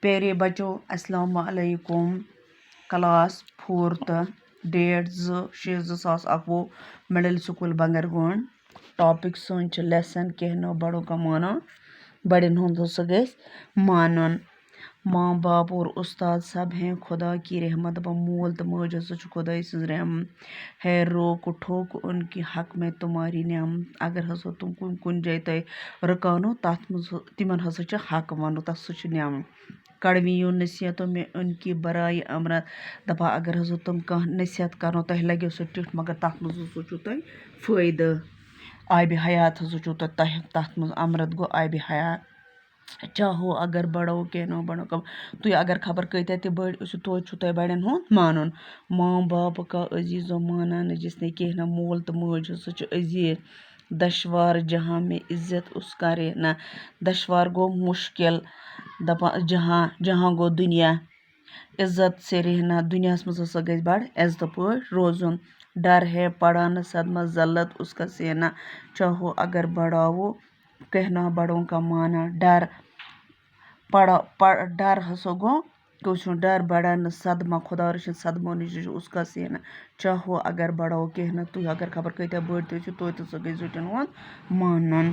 प्यारे बच्चों अस्सलाम वालेकुम। Class 4th date 2/6/2021 middle school Bangargond. Topic सन लेसन कहना बड़ों का माना बड़न हुंद हस गई मानन। माँ बाप और उस्ताद सब हैं खुदा की रहमत व मोल तो मौज हस खुदा सज रहमत है। रोक ठोक उनकी हक में तुम्हारी नेमत। अगर हस तुम कुन जाए तह रुकानो तथ तिमन हस हक वनो तथ सह नेमत। कड़वियों नसीहतों में उनकी बराई अमरत दपा अगर हस तुम कह नसीहत करो तह लगे सह टिठ मगर तथ मज तुह फायद। आब हयात हस तथ मज अमरत गो आब हयात। चाहो अगर बड़ो कहनो बड़ो कम तुम अगर खबर कत बड़ तो बड़न हुंद मानुन। माँ बाप का अजीज़ो माना न जिसने कहना मोल तो मौज हस अजीज। दशवार जहाँ में इज्जत उसका रहना। दशवार गो मुश्किल दपा जहाँ गो दुनिया इज्जत से रहना। दुनिया मज हसा गई बड़ इज्जत पे रोजुन। डर है पड़ा न सदमा जल्लत उसका सेना। चाहो अगर बढ़ाओ कहना बड़ों का माना। डर हसो गो कुछ डर बड़ा न सदमा खुदा रशिन सदमो निश उसका सेना। चाहो अगर बढ़ाओ कहना तुम अगर खबर कत बड़ तो गई जुटन हुंद मानन।